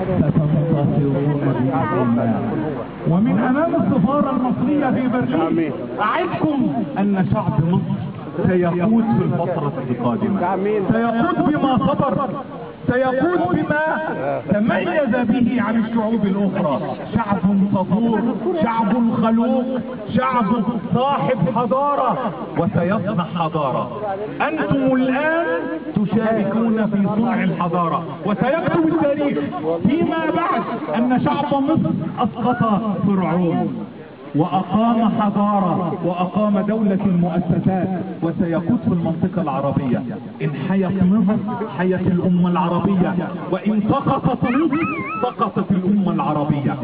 ستنتصرون بإذن الله. ومن أمام السفارة المصرية في برلين أعدكم أن شعب مصر سيقود في الفترة القادمة، سيقود بما صبر، سيقود بما تميز به عن الشعوب الأخرى. شعب صبور، شعب خلوق، شعب صاحب حضارة، وسيصنع حضارة. أنتم الآن تشاركون في صنع الحضارة، وسيكتب التاريخ فيما بعد أن شعب مصر أسقط فرعون وأقام حضارة وأقام دولة المؤسسات، وسيقود في المنطقة العربية. إن حيت مصر حيت الأمة العربية، وإن سقطت مصر سقطت الأمة العربية.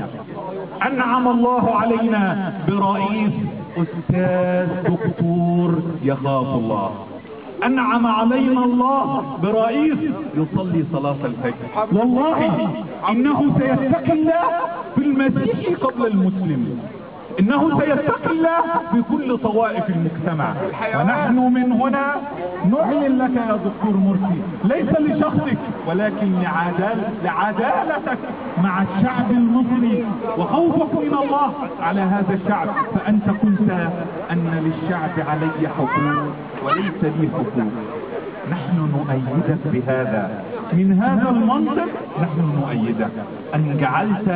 أنعم الله علينا برئيس أستاذ دكتور يخاف الله. أنعم علينا الله برئيس يصلي صلاة الفجر. والله إنه سيتقي الله في المسيح قبل المسلم، إنه سيتقي الله في كل طوائف المجتمع. ونحن من هنا نعلن لك يا دكتور مرسي، ليس لشخصك ولكن لعدالتك مع الشعب المصري وخوفك من الله على هذا الشعب. فأنت قلت أن للشعب علي حقوق وليس لي حقوق. نحن نؤيدك بهذا، من هذا المنطق نحن نؤيدك أن جعلت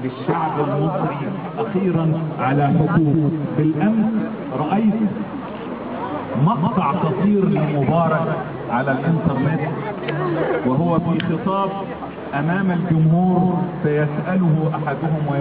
للشعب المصري أخيرا على حقوق. بالأمس رأيت مقطع قصير لمبارك على الانترنت وهو في خطاب أمام الجمهور، سيسأله أحدهم